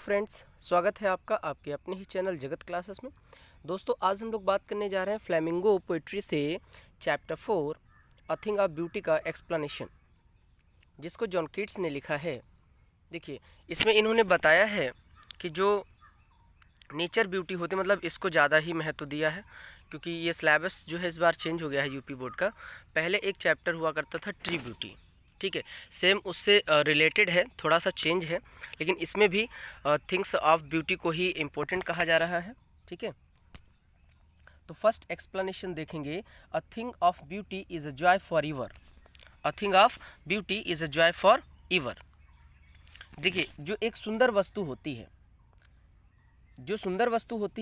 Friends, स्वागत है आपका आपके अपने ही चैनल जगत क्लासेस में। दोस्तों, आज हम लोग बात करने जा रहे हैं फ्लेमिंगो पोइट्री से chapter 4 a thing of beauty का एक्सप्लेनेशन, जिसको जॉन कीट्स ने लिखा है। देखिए, इसमें इन्होंने बताया है कि जो नेचर ब्यूटी होती है, मतलब इसको ज़्यादा ही महत्व दिया है, क्योंकि ये सिलेबस जो है इस बार चेंज हो गया है यूपी बोर्ड का। पहले एक चैप्टर हुआ करता था ट्री ब्यूटी, ठीक है, सेम उससे रिलेटेड है, थोड़ा सा चेंज है, लेकिन इसमें भी थिंग्स ऑफ ब्यूटी को ही इम्पोर्टेंट कहा जा रहा है, ठीक है। तो फर्स्ट एक्सप्लेनेशन देखेंगे, a thing of beauty is a joy for ever. A thing of beauty is a joy for ever. देखिए, जो एक सुंदर वस्तु होती है,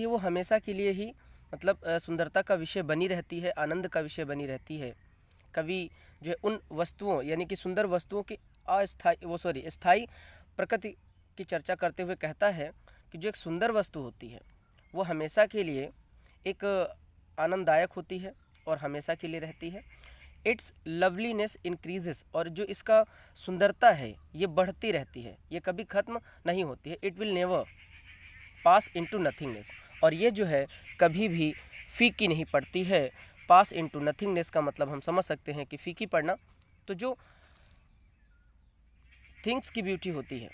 वो हमेशा के लिए ही मतलब सुंदरता का विषय बनी रहती है, आनंद का विषय बनी रहती है। कवि जो है उन वस्तुओं यानी कि सुंदर वस्तुओं की स्थायी प्रकृति की चर्चा करते हुए कहता है कि जो एक सुंदर वस्तु होती है वो हमेशा के लिए एक आनंददायक होती है और हमेशा के लिए रहती है। इट्स लवलीनेस इंक्रीजेस, और जो इसका सुंदरता है ये बढ़ती रहती है, ये कभी ख़त्म नहीं होती है। It will never pass into nothingness, और ये जो है कभी भी फीकी नहीं पड़ती है। पास इनटू नथिंगनेस का मतलब हम समझ सकते हैं कि फीकी पड़ना। तो जो थिंग्स की ब्यूटी होती है,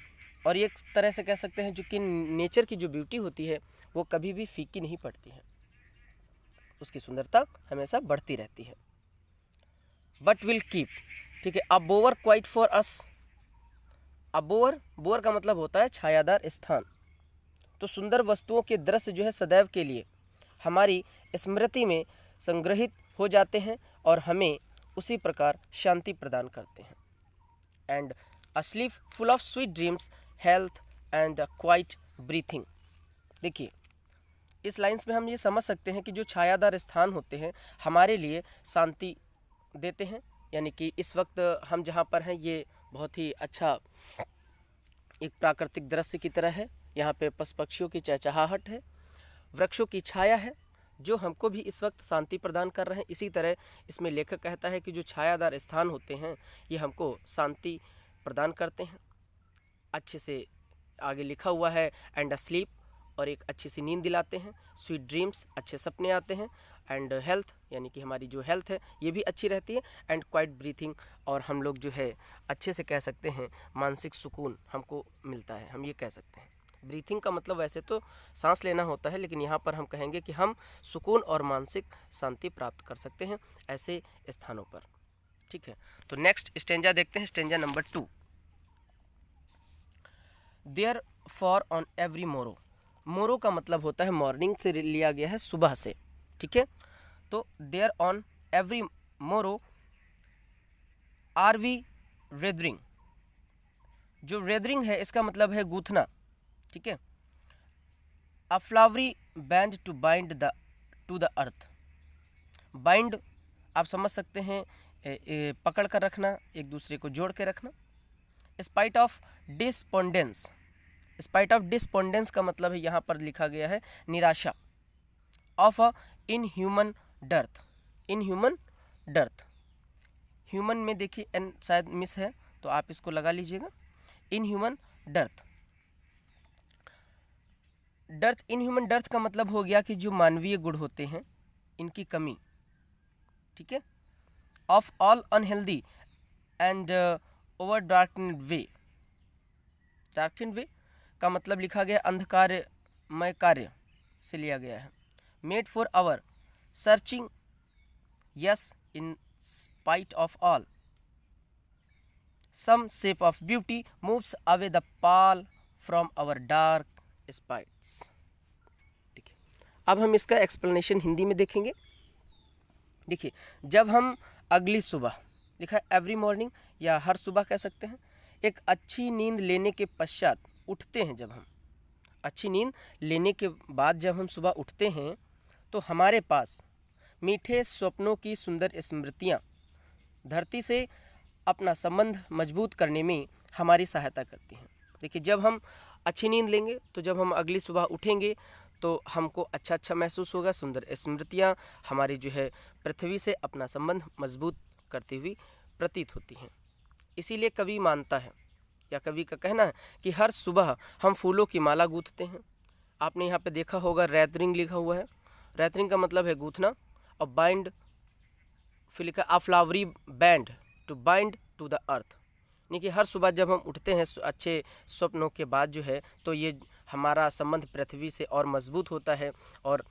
और ये एक तरह से कह सकते हैं जो कि नेचर की जो ब्यूटी होती है वो कभी भी फीकी नहीं पड़ती है, उसकी सुंदरता हमेशा बढ़ती रहती है। बट विल कीप, ठीक है। अ बोवर क्वाइट फॉर अस। अ बोवर का मतलब होता है छायादार स्थान। तो सुंदर वस्तुओं के दृश्य जो है सदैव के लिए हमारी स्मृति में संग्रहित हो जाते हैं और हमें उसी प्रकार शांति प्रदान करते हैं। And a slip full of sweet dreams, health and a quite breathing. देखिए, इस लाइन्स में हम ये समझ सकते हैं कि जो छायादार स्थान होते हैं हमारे लिए शांति देते हैं, यानी कि इस वक्त हम जहाँ पर हैं ये बहुत ही अच्छा एक प्राकृतिक दृश्य की तरह है। यहाँ पे पशु पक्षियों की चहचहाहट है, वृक्षों की छाया है, जो हमको भी इस वक्त शांति प्रदान कर रहे हैं। इसी तरह इसमें लेखक कहता है कि जो छायादार स्थान होते हैं ये हमको शांति प्रदान करते हैं। अच्छे से आगे लिखा हुआ है एंड अ स्लीप, और एक अच्छी सी नींद दिलाते हैं। स्वीट ड्रीम्स, अच्छे सपने आते हैं। एंड हेल्थ, यानी कि हमारी जो हेल्थ है ये भी अच्छी रहती है। एंड क्वाइट ब्रीथिंग, और हम लोग जो है अच्छे से कह सकते हैं मानसिक सुकून हमको मिलता है, हम ये कह सकते हैं। ब्रीथिंग का मतलब वैसे तो सांस लेना होता है, लेकिन यहाँ पर हम कहेंगे कि हम सुकून और मानसिक शांति प्राप्त कर सकते हैं ऐसे स्थानों पर, ठीक है। तो नेक्स्ट स्टेंजा देखते हैं, stanza number 2। Therefore on every morrow. Morrow का मतलब होता है मॉर्निंग से लिया गया है, सुबह से, ठीक है। तो there on every morrow are we wreathing. जो रेदरिंग है इसका मतलब है गूंथना, ठीक है। A flowery band to bind the to the earth. Bind आप समझ सकते हैं पकड़ कर रखना, एक दूसरे को जोड़ के रखना। Spite of despondence. Spite of despondence का मतलब है यहाँ पर लिखा गया है निराशा। Of a in human dearth. In human dearth, human में देखिए एन शायद मिस है तो आप इसको लगा लीजिएगा। In human dearth. Dearth, in human dearth का मतलब हो गया कि जो मानवीय गुण होते हैं इनकी कमी, ठीक है। Of all unhealthy and over darkened way. Darkened way का मतलब लिखा गया अंधकारमय कार्य से लिया गया है। Made for our searching, yes in spite of all some shape of beauty moves away the pall from our dark spirits, ठीक है। अब हम इसका एक्सप्लेनेशन हिंदी में देखेंगे। देखिए, जब हम अगली सुबह, लिखा है एवरी मॉर्निंग या हर सुबह कह सकते हैं, एक अच्छी नींद लेने के पश्चात उठते हैं, जब हम अच्छी नींद लेने के बाद जब हम सुबह उठते हैं तो हमारे पास मीठे स्वप्नों की सुंदर स्मृतियाँ धरती से अपना संबंध मजबूत करने में हमारी सहायता करती हैं। देखिए, जब हम अच्छी नींद लेंगे तो जब हम अगली सुबह उठेंगे तो हमको अच्छा महसूस होगा, सुंदर स्मृतियाँ हमारी जो है पृथ्वी से अपना संबंध मजबूत करती हुई प्रतीत होती हैं। इसीलिए कवि मानता है या कवि का कहना है कि हर सुबह हम फूलों की माला गूंथते हैं। आपने यहाँ पे देखा होगा रैथरिंग लिखा हुआ है। रैथरिंग का मतलब है गूंथना, और बाइंड फिर लिखा a flowery band to bind to the earth, यानी कि हर सुबह जब हम उठते हैं अच्छे स्वप्नों के बाद जो है, तो ये हमारा संबंध पृथ्वी से और मजबूत होता है, और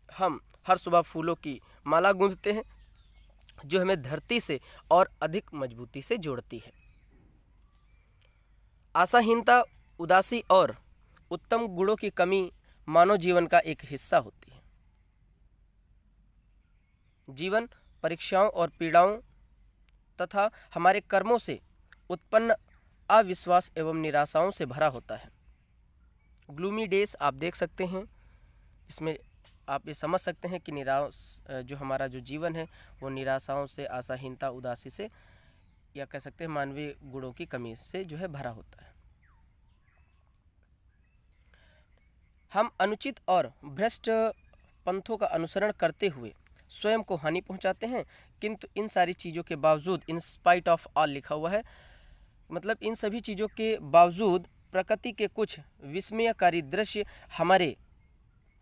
हम हर सुबह फूलों की माला गूंथते हैं जो हमें धरती से और अधिक मजबूती से जोड़ती है। आशाहीनता, उदासी और उत्तम गुणों की कमी मानव जीवन का एक हिस्सा होती है। जीवन परीक्षाओं और पीड़ाओं तथा हमारे कर्मों से उत्पन्न अविश्वास एवं निराशाओं से भरा होता है। ग्लूमी डेज आप देख सकते हैं, इसमें आप ये समझ सकते हैं कि जो हमारा जो जीवन है वो निराशाओं से, आशाहीनता, उदासी से, या कह सकते हैं मानवीय गुणों की कमी से जो है भरा होता है। हम अनुचित और भ्रष्ट पंथों का अनुसरण करते हुए स्वयं को हानि पहुंचाते हैं, किंतु इन सारी चीज़ों के बावजूद, इन स्पाइट ऑफ ऑल लिखा हुआ है, मतलब इन सभी चीज़ों के बावजूद प्रकृति के कुछ विस्मयकारी दृश्य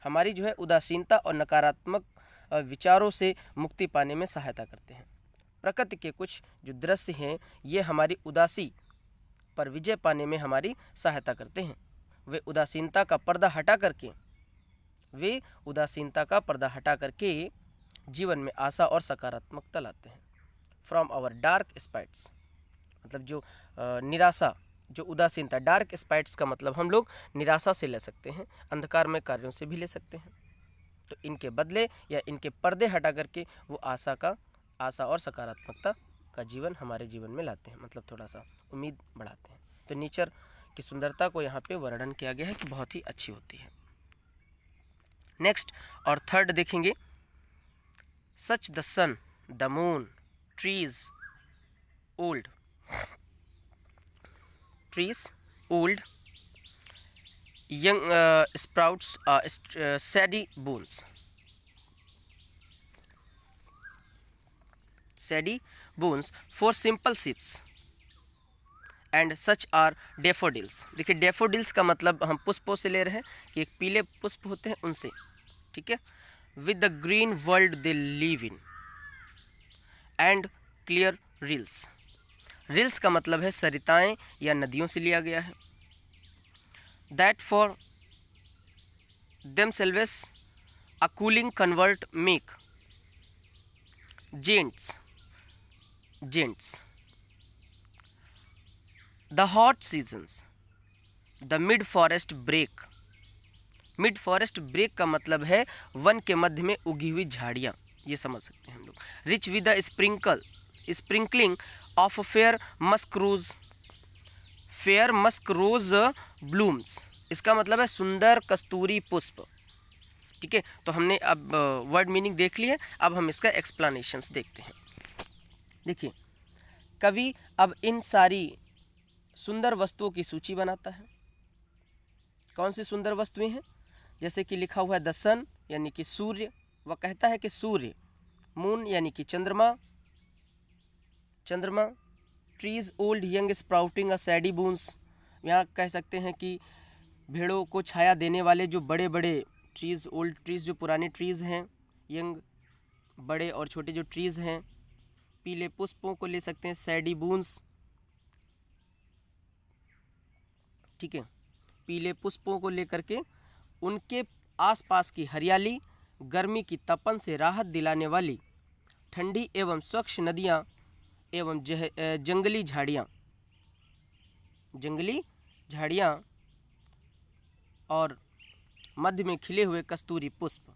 हमारी जो है उदासीनता और नकारात्मक विचारों से मुक्ति पाने में सहायता करते हैं। प्रकृति के कुछ जो दृश्य हैं ये हमारी उदासी पर विजय पाने में हमारी सहायता करते हैं। वे उदासीनता का पर्दा हटा करके जीवन में आशा और सकारात्मकता लाते हैं। फ्रॉम आवर डार्क स्पाइट्स, मतलब जो निराशा, जो उदासीनता, डार्क स्पाइट्स का मतलब हम लोग निराशा से ले सकते हैं, अंधकार में कार्यों से भी ले सकते हैं। तो इनके बदले या इनके पर्दे हटा करके वो आशा और सकारात्मकता का जीवन हमारे जीवन में लाते हैं, मतलब थोड़ा सा उम्मीद बढ़ाते हैं। तो नेचर की सुंदरता को यहाँ पे वर्णन किया गया है कि बहुत ही अच्छी होती है। नेक्स्ट और थर्ड देखेंगे, such the sun, the moon, trees old, young sprouts, saddy bones, for simple ships, and such are daffodils। देखिए daffodils का मतलब हम पुष्पों से ले रहे हैं कि एक पीले पुष्प होते हैं उनसे, ठीक है। with the green world they live in, and clear rills। Reels का मतलब है सरिताएं या नदियों से लिया गया है। that for themselves a cooling convert make gents। the hot seasons, the mid forest break। Mid forest break का मतलब है वन के मध्य में उगी हुई झाड़ियाँ, ये समझ सकते हैं हम लोग। Rich with the sprinkling of fair musk rose blooms, इसका मतलब है सुंदर कस्तूरी पुष्प, ठीक है। तो हमने अब वर्ड मीनिंग देख ली है, अब हम इसका एक्सप्लेनेशंस देखते हैं। देखिए कवि अब इन सारी सुंदर वस्तुओं की सूची बनाता है। कौन सी सुंदर वस्तुएं हैं? जैसे कि लिखा हुआ है द सन यानी कि सूर्य, वह कहता है कि सूर्य, मून यानी कि चंद्रमा, ट्रीज ओल्ड यंग स्प्राउटिंग अ सैडी बूंस, यहाँ कह सकते हैं कि भेड़ों को छाया देने वाले जो बड़े बड़े ट्रीज, ओल्ड ट्रीज जो पुराने ट्रीज हैं, यंग बड़े और छोटे जो ट्रीज हैं, पीले पुष्पों को ले सकते हैं सैडी बूंस, ठीक है। पीले पुष्पों को लेकर के उनके आसपास की हरियाली, गर्मी की तपन से राहत दिलाने वाली ठंडी एवं स्वच्छ नदियाँ एवं जंगली झाड़ियाँ और मध्य में खिले हुए कस्तूरी पुष्प।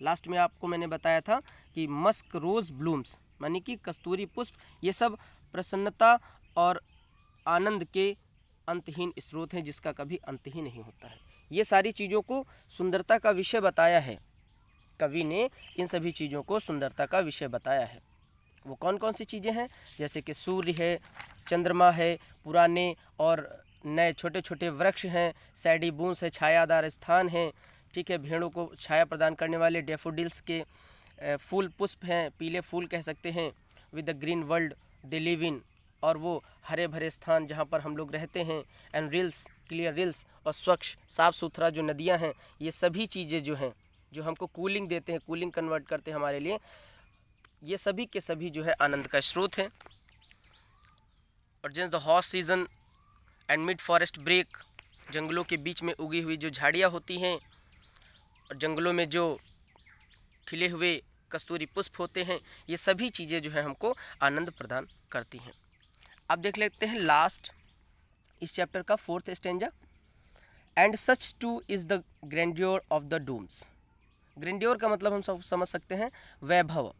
लास्ट में आपको मैंने बताया था कि मस्क रोज ब्लूम्स यानी कि कस्तूरी पुष्प, ये सब प्रसन्नता और आनंद के अंतहीन स्रोत हैं जिसका कभी अंत ही नहीं होता है। ये सारी चीज़ों को सुंदरता का विषय बताया है, कवि ने इन सभी चीज़ों को सुंदरता का विषय बताया है। वो कौन कौन सी चीज़ें हैं? जैसे कि सूर्य है, चंद्रमा है, पुराने और नए छोटे छोटे वृक्ष हैं, सैडी बूंस है, छायादार स्थान है, ठीक है, भेड़ों को छाया प्रदान करने वाले डैफोडिल्स के फूल पुष्प हैं, पीले फूल कह सकते हैं, with the green world they live in, और वो हरे भरे स्थान जहाँ पर हम लोग रहते हैं, एंड रिल्स, क्लियर रिल्स, और स्वच्छ साफ़ सुथरा जो नदियाँ हैं, ये सभी चीज़ें जो हैं जो हमको कूलिंग देते हैं, कूलिंग कन्वर्ट करते हैं हमारे लिए, ये सभी के सभी जो है आनंद का स्रोत है। और जिस the hot season and mid forest break, जंगलों के बीच में उगी हुई जो झाड़ियाँ होती हैं और जंगलों में जो खिले हुए कस्तूरी पुष्प होते हैं, ये सभी चीज़ें जो है हमको आनंद प्रदान करती हैं। अब देख लेते हैं लास्ट इस चैप्टर का 4th stanza. And such too is the grandeur of the dooms. Grandeur का मतलब हम सब समझ सकते हैं वैभव,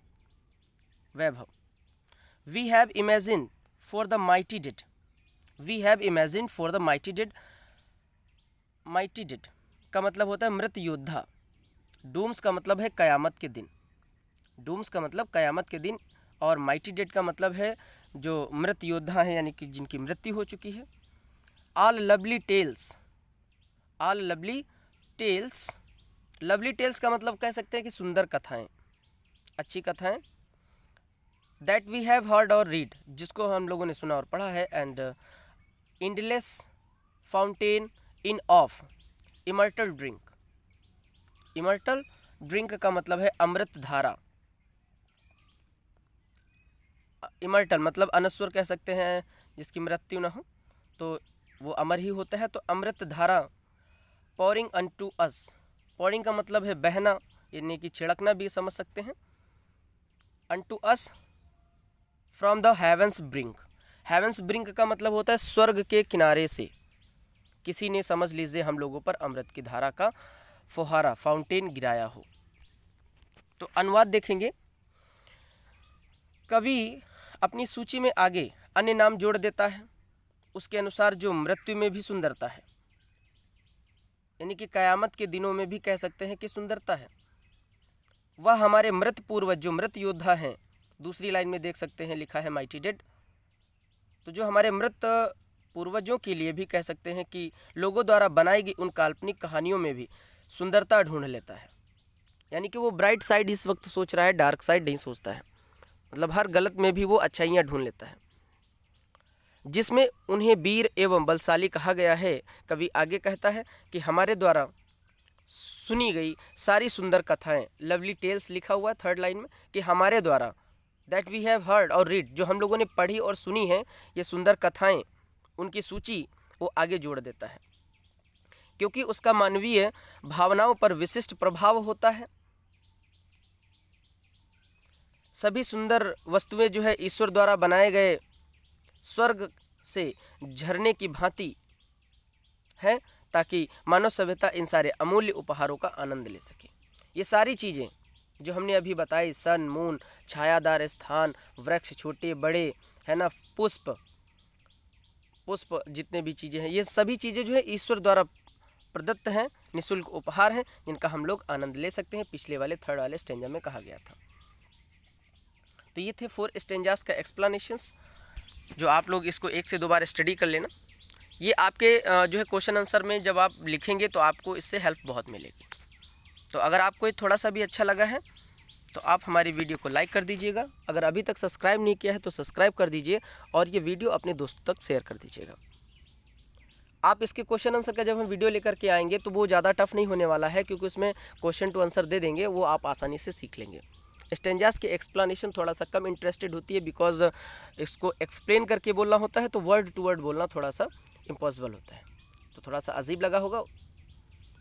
वैभव। We have imagine for the mighty dead, we have imagine for the mighty dead. Mighty dead का मतलब होता है मृत योद्धा। डूम्स का मतलब है कयामत के दिन, डूम्स का मतलब कयामत के दिन, और माइटी डेड का मतलब है जो मृत योद्धा हैं, यानी कि जिनकी मृत्यु हो चुकी है। All lovely tales, all lovely tales, lovely tales का मतलब कह सकते हैं कि सुंदर कथाएं, अच्छी कथाएं। दैट वी हैव हर्ड और रीड, जिसको हम लोगों ने सुना और पढ़ा है। And endless fountain in of immortal drink, immortal drink का मतलब है अमृत धारा। इमर्टल मतलब अनश्वर कह सकते हैं, जिसकी मृत्यु न हो तो वो अमर ही होता है। तो अमृत धारा पॉरिंग अनटू अस, पॉरिंग का मतलब है बहना, यानी कि छिड़कना भी समझ सकते हैं। Unto us from the heaven's brink, heaven's brink का मतलब होता है स्वर्ग के किनारे से किसी ने, समझ लीजिए, हम लोगों पर अमृत की धारा का फुहारा, फाउंटेन गिराया हो। तो अनुवाद देखेंगे। कवि अपनी सूची में आगे अन्य नाम जोड़ देता है, उसके अनुसार जो मृत्यु में भी सुंदरता है, यानी कि कयामत के दिनों में भी कह सकते हैं कि सुंदरता है, वह हमारे मृत पूर्वज जो मृत योद्धा हैं। दूसरी लाइन में देख सकते हैं लिखा है माइटी डेड। तो जो हमारे मृत पूर्वजों के लिए भी कह सकते हैं कि लोगों द्वारा बनाई गई उन काल्पनिक कहानियों में भी सुंदरता ढूंढ लेता है, यानी कि वो ब्राइट साइड इस वक्त सोच रहा है, डार्क साइड नहीं सोचता है। मतलब हर गलत में भी वो अच्छाइयाँ ढूंढ लेता है। जिसमें उन्हें वीर एवं बलशाली कहा गया है, कवि आगे कहता है कि हमारे द्वारा सुनी गई सारी सुंदर कथाएं, लवली टेल्स लिखा हुआ है 3rd लाइन में, कि हमारे द्वारा, दैट वी हैव हर्ड और रीड, जो हम लोगों ने पढ़ी और सुनी है ये सुंदर कथाएं, उनकी सूची वो आगे जोड़ देता है, क्योंकि उसका मानवीय भावनाओं पर विशिष्ट प्रभाव होता है। सभी सुंदर वस्तुएं जो है ईश्वर द्वारा बनाए गए स्वर्ग से झरने की भांति है, ताकि मानव सभ्यता इन सारे अमूल्य उपहारों का आनंद ले सके। ये सारी चीज़ें जो हमने अभी बताई, सन, मून, छायादार स्थान, वृक्ष छोटे बड़े, है ना, पुष्प, पुष्प जितने भी चीज़ें हैं, ये सभी चीज़ें जो है ईश्वर द्वारा प्रदत्त हैं, निःशुल्क उपहार हैं, जिनका हम लोग आनंद ले सकते हैं। पिछले वाले 3rd वाले स्टेंजा में कहा गया था। तो ये थे 4 स्टेंजास का एक्सप्लेनेशंस, जो आप लोग इसको 1 से 2 बार स्टडी कर लेना। ये आपके जो है क्वेश्चन आंसर में जब आप लिखेंगे तो आपको इससे हेल्प बहुत मिलेगी। तो अगर आपको ये थोड़ा सा भी अच्छा लगा है तो आप हमारी वीडियो को लाइक कर दीजिएगा। अगर अभी तक सब्सक्राइब नहीं किया है तो सब्सक्राइब कर दीजिए, और ये वीडियो अपने दोस्तों तक शेयर कर दीजिएगा। आप इसके क्वेश्चन आंसर का जब हम वीडियो लेकर के आएंगे तो वो ज़्यादा टफ नहीं होने वाला है, क्योंकि उसमें क्वेश्चन टू आंसर दे देंगे, वो आप आसानी से सीख लेंगे। स्टेंजास की एक्सप्लेनेशन थोड़ा सा कम इंटरेस्टेड होती है, बिकॉज इसको एक्सप्लेन करके बोलना होता है, तो वर्ड टू वर्ड बोलना थोड़ा सा इम्पॉसिबल होता है, तो थोड़ा सा अजीब लगा होगा।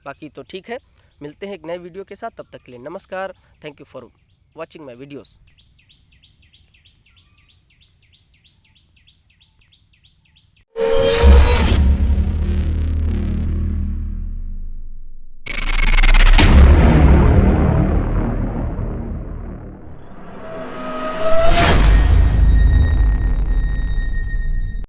बाकी तो ठीक है, मिलते हैं एक नए वीडियो के साथ, तब तक के लिए नमस्कार। Thank you for watching my videos.